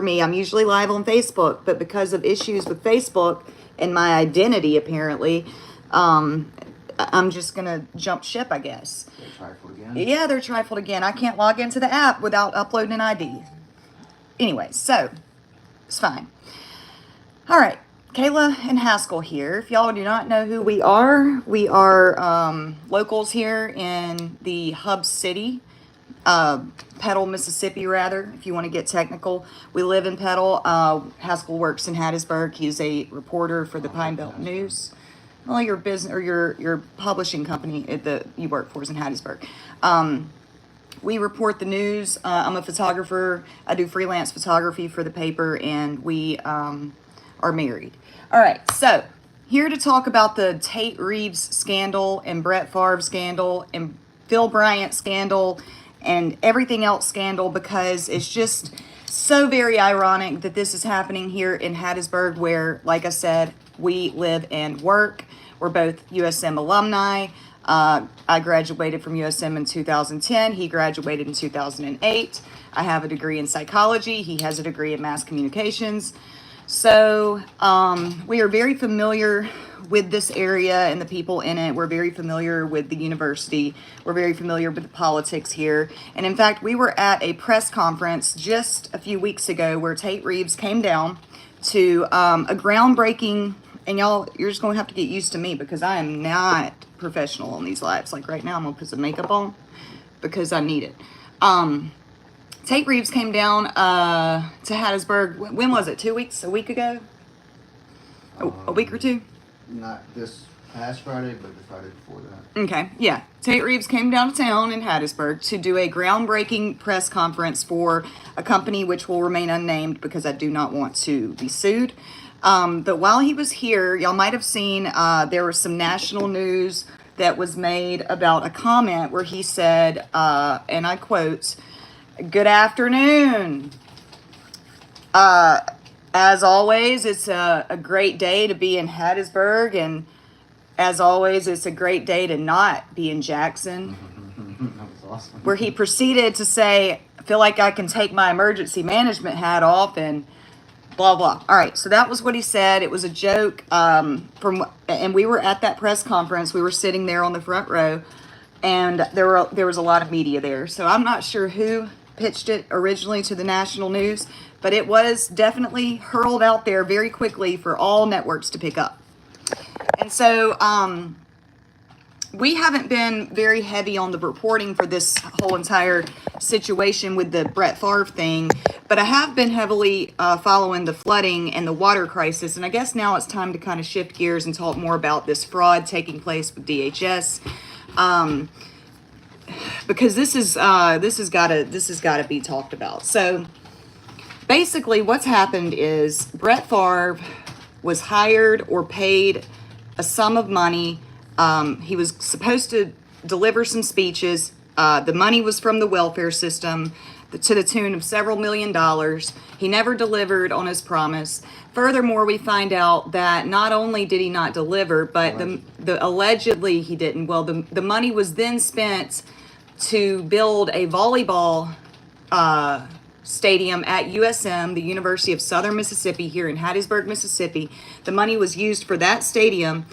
me. I'm usually live on Facebook, but because of issues with Facebook and my identity, apparently, I'm just going to jump ship, I guess. They trifled again? Yeah, they're trifled again. I can't log into the app without uploading an ID. Anyway, so it's fine. All right. Cayla and Haskel here. If y'all do not know who we are locals here in the hub city, Petal, Mississippi, rather, if you want to get technical. We live in Petal. Haskel works in Hattiesburg. He's a reporter for the Pine Belt News. Well, your business or your publishing company that you work for is in Hattiesburg. We report the news. I'm a photographer. I do freelance photography for the paper, and we are married. All right, so here to talk about the Tate Reeves scandal and Brett Favre scandal and Phil Bryant scandal and everything else scandal, because it's just so very ironic that this is happening here in Hattiesburg, where, like I said, we live and work. We're both USM alumni. I graduated from USM in 2010. He graduated in 2008. I have a degree in psychology. He has a degree in mass communications. So we are very familiar with this area and the people in it. We're very familiar with the university. We're very familiar with the politics here. And in fact, we were at a press conference just a few weeks ago where Tate Reeves came down to a groundbreaking, and y'all, you're just going to have to get used to me because I am not professional on these lives. Like right now, I'm going to put some makeup on because I need it. Tate Reeves came down to Hattiesburg. When was it? 2 weeks? A week ago? A week or two? Not this past Friday, but the Friday before that. Okay, yeah. Tate Reeves came downtown in Hattiesburg to do a groundbreaking press conference for a company which will remain unnamed because I do not want to be sued. But while he was here, y'all might have seen there was some national news that was made about a comment where he said, and I quote, "Good afternoon. As always, it's a great day to be in Hattiesburg, and as always, it's a great day to not be in Jackson." That was awesome. Where he proceeded to say, "I feel like I can take my emergency management hat off," and blah, blah. All right, so that was what he said. It was a joke. And we were at that press conference. We were sitting there on the front row, and there was a lot of media there. So I'm not sure who pitched it originally to the national news, but it was definitely hurled out there very quickly for all networks to pick up. And so we haven't been very heavy on the reporting for this whole entire situation with the Brett Favre thing, but I have been heavily following the flooding and the water crisis, and I guess now it's time to kind of shift gears and talk more about this fraud taking place with DHS. Because this has got to be talked about. So basically what's happened is Brett Favre was hired or paid a sum of money. He was supposed to deliver some speeches. The money was from the welfare system to the tune of several $1 million. He never delivered on his promise. Furthermore, we find out that not only did he not deliver, but allegedly he didn't. Well, the money was then spent to build a volleyball stadium at USM, the University of Southern Mississippi, here in Hattiesburg, Mississippi. The money was used for that stadium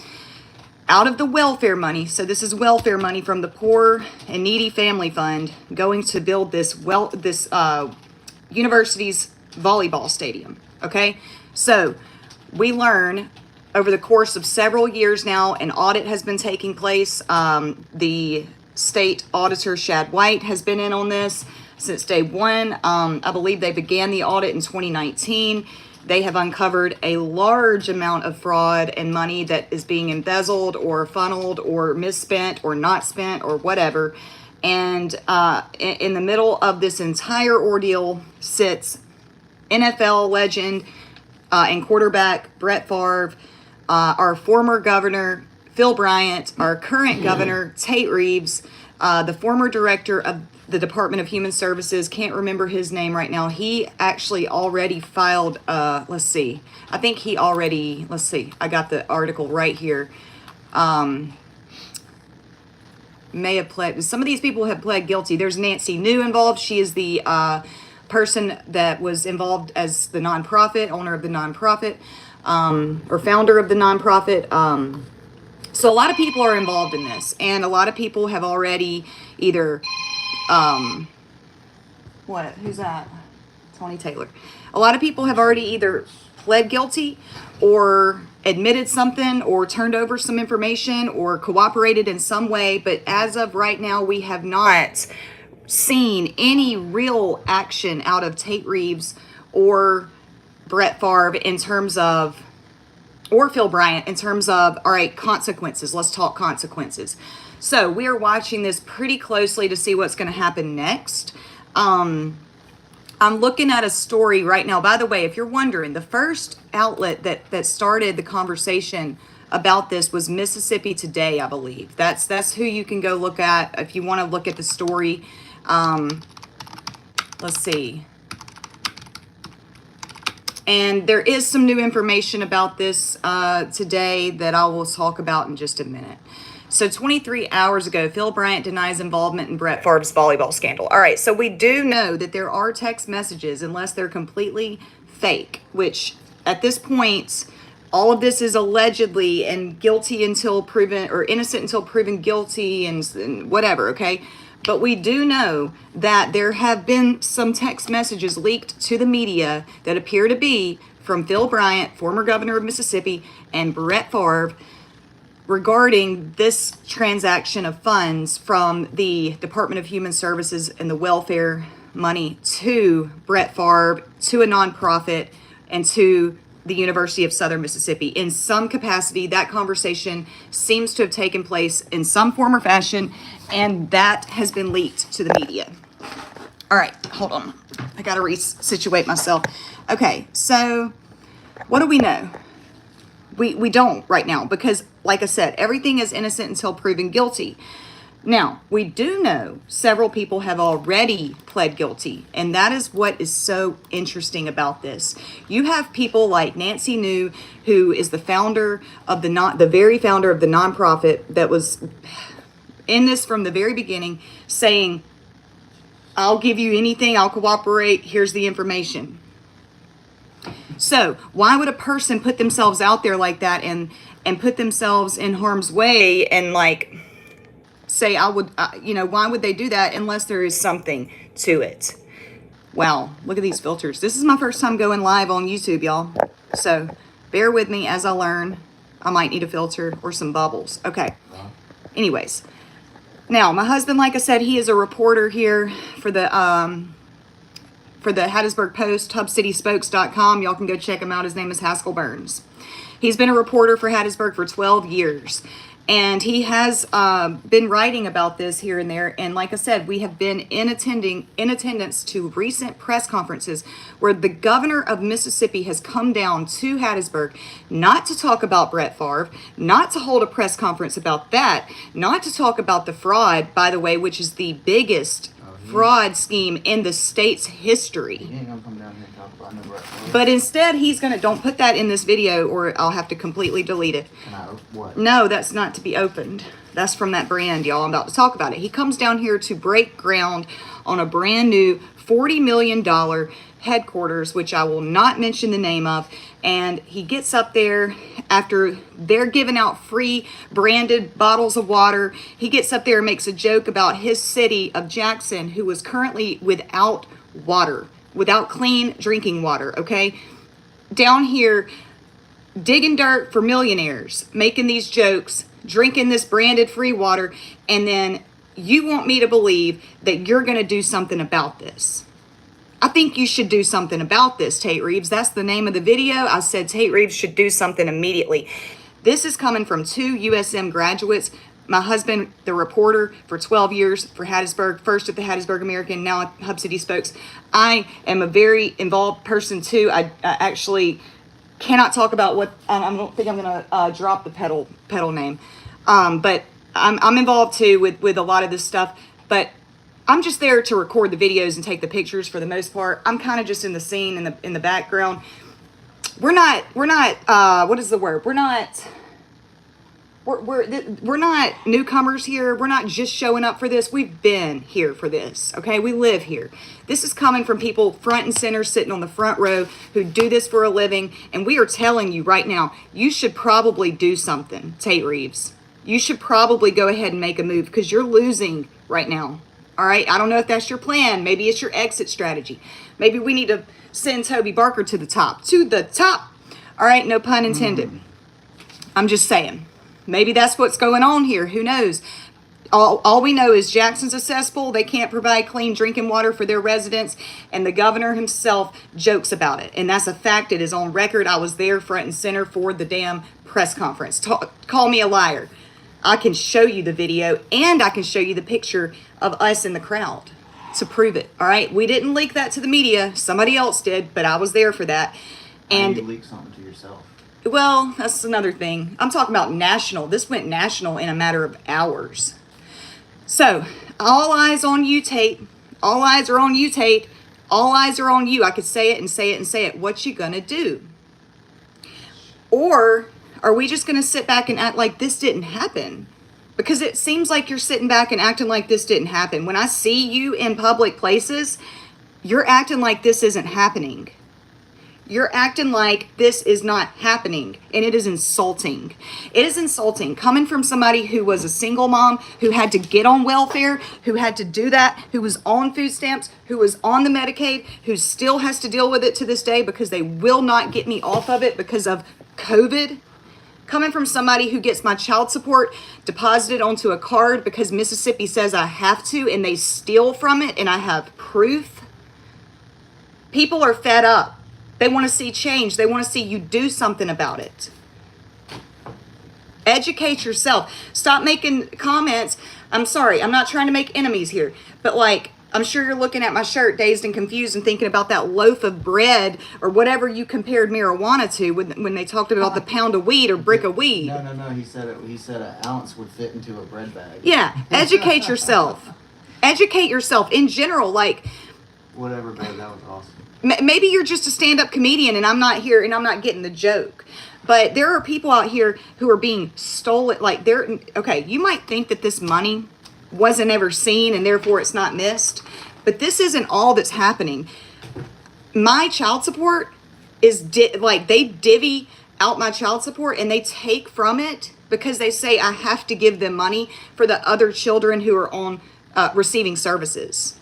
out of the welfare money. So this is welfare money from the Poor and Needy Family Fund going to build this university's volleyball stadium. Okay, so we learn over the course of several years now, an audit has been taking place. The state auditor, Shad White, has been in on this since day one. I believe they began the audit in 2019. They have uncovered a large amount of fraud and money that is being embezzled or funneled or misspent or not spent or whatever. And in the middle of this entire ordeal sits NFL legend and quarterback Brett Favre, our former governor Phil Bryant, our current governor Tate Reeves, the former director of the Department of Human Services, can't remember his name right now. He actually already filed, I got the article right here. May have pled, some of these people have pled guilty. There's Nancy New involved. She is the person that was involved as the nonprofit, owner of the nonprofit, or founder of the nonprofit. So a lot of people are involved in this, and a lot of people have already either, who's that? Tony Taylor. A lot of people have already either pled guilty or admitted something or turned over some information or cooperated in some way. But as of right now, we have not seen any real action out of Tate Reeves or Brett Favre in terms of, or Phil Bryant in terms of, all right, consequences. Let's talk consequences. So we are watching this pretty closely to see what's going to happen next. I'm looking at a story right now. By the way, if you're wondering, the first outlet that started the conversation about this was Mississippi Today, I believe. That's who you can go look at if you want to look at the story. Let's see. And there is some new information about this today that I will talk about in just a minute. So 23 hours ago, Phil Bryant denies involvement in Brett Favre's volleyball scandal. All right, so we do know that there are text messages, unless they're completely fake, which at this point, all of this is allegedly and guilty until proven, or innocent until proven guilty and whatever, okay? But we do know that there have been some text messages leaked to the media that appear to be from Phil Bryant, former governor of Mississippi, and Brett Favre, regarding this transaction of funds from the Department of Human Services and the welfare money to Brett Favre, to a nonprofit, and to the University of Southern Mississippi. In some capacity, that conversation seems to have taken place in some form or fashion, and that has been leaked to the media. All right, hold on. I got to resituate myself. Okay, so what do we know? We don't right now because, like I said, everything is innocent until proven guilty. Now, we do know several people have already pled guilty, and that is what is so interesting about this. You have people like Nancy New, who is the founder of the very founder of the nonprofit that was in this from the very beginning, saying, I'll give you anything, I'll cooperate, here's the information. So why would a person put themselves out there like that and put themselves in harm's way and like say why would they do that unless there is something to it? Wow, look at these filters. This is my first time going live on YouTube, y'all. So bear with me as I learn. I might need a filter or some bubbles. Okay. Anyways, now my husband, like I said, he is a reporter here for the Hattiesburg Post, HubCitySpokes.com. Y'all can go check him out. His name is Haskel Burns. He's been a reporter for Hattiesburg for 12 years. And he has been writing about this here and there. And like I said, we have been in attendance to recent press conferences where the governor of Mississippi has come down to Hattiesburg not to talk about Brett Favre, not to hold a press conference about that, not to talk about the fraud, by the way, which is the biggest fraud scheme in the state's history. He ain't gonna come down here and talk about no Brett Favre. But instead, he's gonna, don't put that in this video or I'll have to completely delete it. What? No, that's not to be opened. That's from that brand, y'all. I'm about to talk about it. He comes down here to break ground on a brand new $40 million headquarters, which I will not mention the name of. And he gets up there after they're giving out free branded bottles of water. He gets up there and makes a joke about his city of Jackson, who was currently without water, without clean drinking water, okay? Down here, digging dirt for millionaires, making these jokes, drinking this branded free water, and then you want me to believe that you're going to do something about this. I think you should do something about this, Tate Reeves. That's the name of the video. I said Tate Reeves should do something immediately. This is coming from 2 USM graduates. My husband, the reporter for 12 years for Hattiesburg, first at the Hattiesburg American, now at Hub City Spokes. I am a very involved person too. I actually cannot talk about what, I don't think I'm going to drop the pedal name. But I'm involved too with a lot of this stuff. But I'm just there to record the videos and take the pictures for the most part. I'm kind of just in the scene in the background. We're not what is the word? We're not we're not newcomers here. We're not just showing up for this. We've been here for this, okay? We live here. This is coming from people front and center, sitting on the front row, who do this for a living. And we are telling you right now, you should probably do something, Tate Reeves. You should probably go ahead and make a move, because you're losing right now, all right? I don't know if that's your plan. Maybe it's your exit strategy. Maybe we need to send Toby Barker to the top. To the top. All right, no pun intended. I'm just saying. Maybe that's what's going on here. Who knows? All we know is Jackson's a cesspool. They can't provide clean drinking water for their residents. And the governor himself jokes about it. And that's a fact. It is on record. I was there front and center for the damn press conference. Call me a liar. I can show you the video, and I can show you the picture of us in the crowd to prove it. All right? We didn't leak that to the media. Somebody else did, but I was there for that. And you leak something to yourself. Well, that's another thing. I'm talking about national. This went national in a matter of hours. So, all eyes on you, Tate. All eyes are on you, Tate. All eyes are on you. I could say it and say it and say it. What you gonna do? Or are we just gonna sit back and act like this didn't happen? Because it seems like you're sitting back and acting like this didn't happen. When I see you in public places, you're acting like this isn't happening. You're acting like this is not happening, and it is insulting. It is insulting coming from somebody who was a single mom, who had to get on welfare, who had to do that, who was on food stamps, who was on the Medicaid, who still has to deal with it to this day because they will not get me off of it because of COVID. Coming from somebody who gets my child support deposited onto a card because Mississippi says I have to, and they steal from it, and I have proof. People are fed up. They want to see change. They want to see you do something about it. Educate yourself. Stop making comments. I'm sorry, I'm not trying to make enemies here. But like, I'm sure you're looking at my shirt dazed and confused and thinking about that loaf of bread or whatever you compared marijuana to when they talked about the pound of weed or brick of weed. No. He said an ounce would fit into a bread bag. Yeah, educate yourself. Educate yourself in general. Like, whatever, babe, that was awesome. Maybe you're just a stand-up comedian and I'm not here and I'm not getting the joke. But there are people out here who are being stolen. Like, okay, you might think that this money wasn't ever seen and therefore it's not missed. But this isn't all that's happening. My child support is, they divvy out my child support and they take from it because they say I have to give them money for the other children who are on receiving services.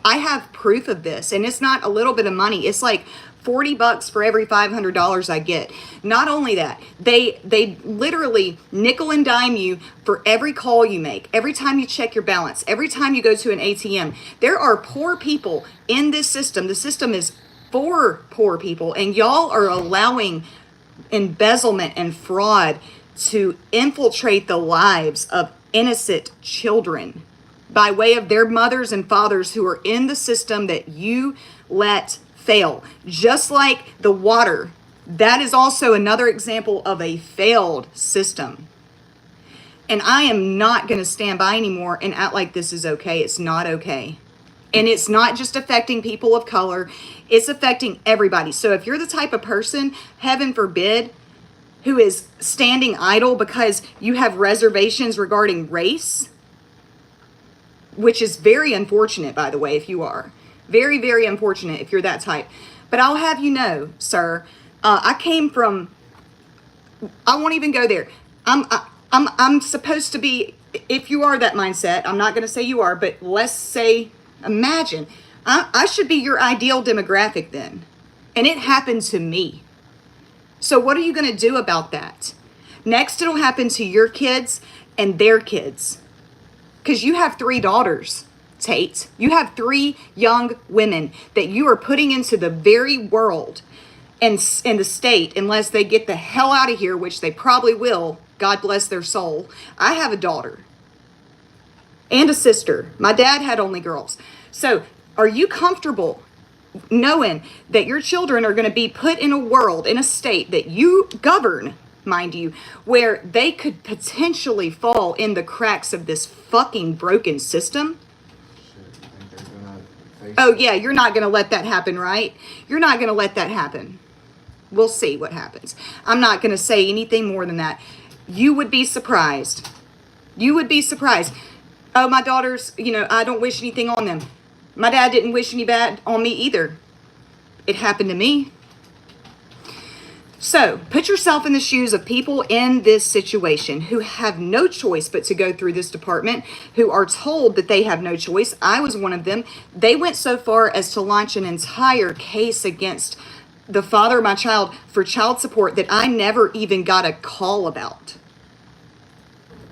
I have proof of this, and it's not a little bit of money. It's like $40 for every $500 I get. Not only that, they literally nickel and dime you for every call you make, every time you check your balance, every time you go to an ATM. There are poor people in this system. The system is for poor people, and y'all are allowing embezzlement and fraud to infiltrate the lives of innocent children by way of their mothers and fathers who are in the system that you let fail. Just like the water, that is also another example of a failed system. And I am not going to stand by anymore and act like this is okay. It's not okay. And it's not just affecting people of color. It's affecting everybody. So if you're the type of person, heaven forbid, who is standing idle because you have reservations regarding race, which is very unfortunate, by the way, if you are. Very, very unfortunate if you're that type. But I'll have you know, sir, I came from, I won't even go there. I'm supposed to be, if you are that mindset, I'm not going to say you are, but let's say, imagine, I should be your ideal demographic then. And it happened to me. So what are you going to do about that? Next, it'll happen to your kids and their kids. Because you have 3 daughters, Tate. You have 3 young women that you are putting into the very world and in the state, unless they get the hell out of here, which they probably will. God bless their soul. I have a daughter and a sister. My dad had only girls. So are you comfortable knowing that your children are going to be put in a world, in a state that you govern, mind you, where they could potentially fall in the cracks of this fucking broken system? Oh yeah, you're not going to let that happen, right? You're not going to let that happen. We'll see what happens. I'm not going to say anything more than that. You would be surprised. You would be surprised. Oh, my daughters, I don't wish anything on them. My dad didn't wish any bad on me either. It happened to me. So put yourself in the shoes of people in this situation who have no choice but to go through this department, who are told that they have no choice. I was one of them. They went so far as to launch an entire case against the father of my child for child support that I never even got a call about.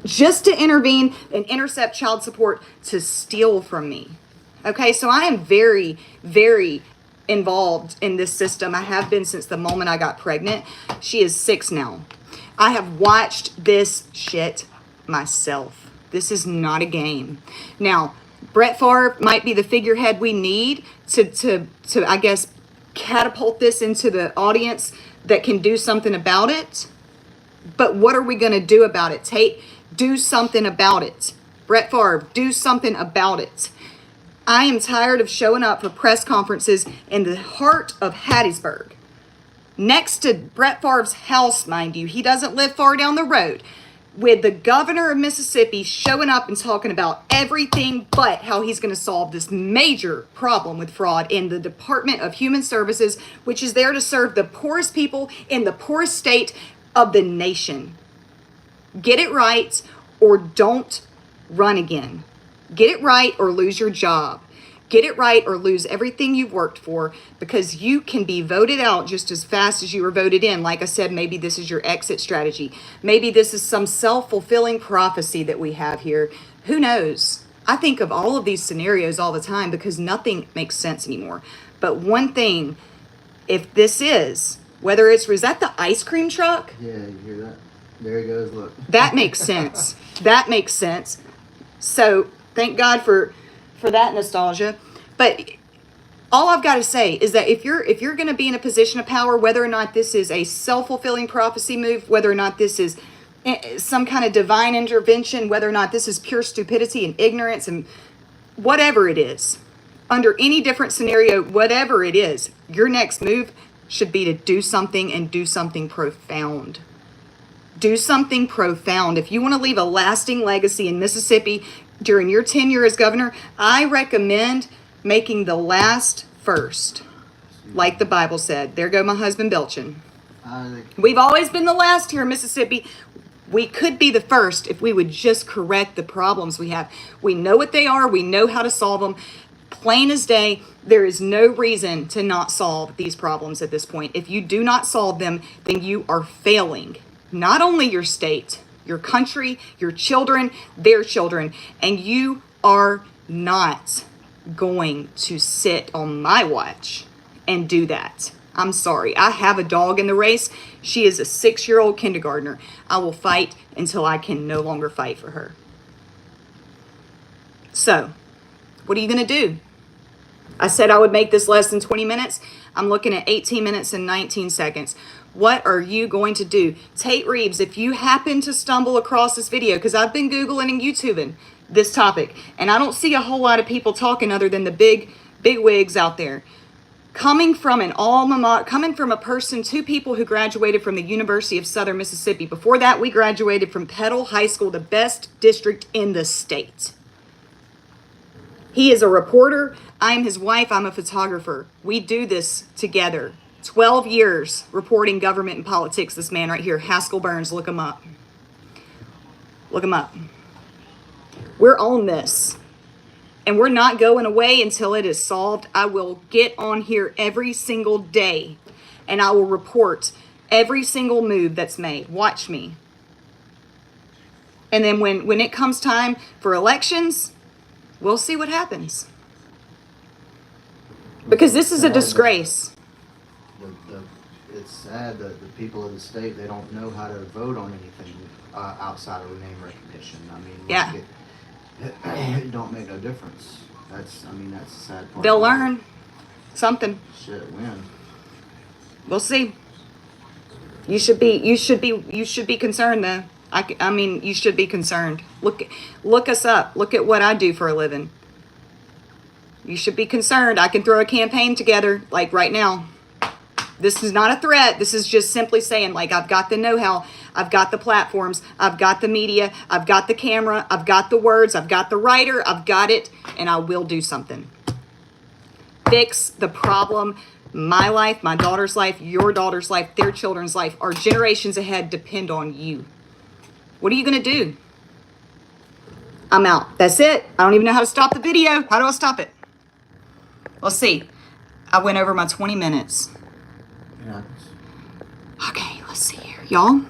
Just to intervene and intercept child support to steal from me. Okay, so I am very, very involved in this system. I have been since the moment I got pregnant. She is 6 now. I have watched this shit myself. This is not a game. Now, Brett Favre might be the figurehead we need to I guess, catapult this into the audience that can do something about it. But what are we going to do about it? Tate, do something about it. Brett Favre, do something about it. I am tired of showing up for press conferences in the heart of Hattiesburg. Next to Brett Favre's house, mind you. He doesn't live far down the road. With the governor of Mississippi showing up and talking about everything but how he's going to solve this major problem with fraud in the Department of Human Services, which is there to serve the poorest people in the poorest state of the nation. Get it right or don't run again. Get it right or lose your job. Get it right or lose everything you've worked for, because you can be voted out just as fast as you were voted in. Like I said, maybe this is your exit strategy. Maybe this is some self-fulfilling prophecy that we have here. Who knows? I think of all of these scenarios all the time because nothing makes sense anymore. But one thing, if this is, whether it's, was that the ice cream truck? Yeah, you hear that? There he goes, look. That makes sense. That makes sense. So thank God for that nostalgia. But all I've got to say is that if you're going to be in a position of power, whether or not this is a self-fulfilling prophecy move, whether or not this is some kind of divine intervention, whether or not this is pure stupidity and ignorance and whatever it is, under any different scenario, whatever it is, your next move should be to do something and do something profound. Do something profound. If you want to leave a lasting legacy in Mississippi during your tenure as governor, I recommend making the last first. Like the Bible said. There go my husband belching. We've always been the last here in Mississippi. We could be the first if we would just correct the problems we have. We know what they are. We know how to solve them. Plain as day, there is no reason to not solve these problems at this point. If you do not solve them, then you are failing. Not only your state, your country, your children, their children, and you are not going to sit on my watch and do that. I'm sorry. I have a dog in the race. She is a 6-year-old kindergartner. I will fight until I can no longer fight for her. So, what are you going to do? I said I would make this less than 20 minutes. I'm looking at 18 minutes and 19 seconds. What are you going to do? Tate Reeves, if you happen to stumble across this video, because I've been Googling and YouTubing this topic, and I don't see a whole lot of people talking other than the big wigs out there. Coming from an alma mater, coming from a person, 2 people who graduated from the University of Southern Mississippi. Before that, we graduated from Petal High School, the best district in the state. He is a reporter. I'm his wife. I'm a photographer. We do this together. 12 years reporting government and politics. This man right here, Haskel Burns, look him up. Look him up. We're on this. And we're not going away until it is solved. I will get on here every single day. And I will report every single move that's made. Watch me. And then when it comes time for elections, we'll see what happens. Because this is a disgrace. It's sad that the people of the state, they don't know how to vote on anything outside of name recognition. I mean, yeah. It don't make no difference. That's the sad part. They'll learn something. Shit, when? We'll see. You should be concerned though. I mean, you should be concerned. Look us up. Look at what I do for a living. You should be concerned. I can throw a campaign together like right now. This is not a threat. This is just simply saying, like, I've got the know-how. I've got the platforms. I've got the media. I've got the camera. I've got the words. I've got the writer. I've got it. And I will do something. Fix the problem. My life, my daughter's life, your daughter's life, their children's life, our generations ahead depend on you. What are you going to do? I'm out. That's it. I don't even know how to stop the video. How do I stop it? Let's see. I went over my 20 minutes. Yeah. Okay, let's see here. Y'all,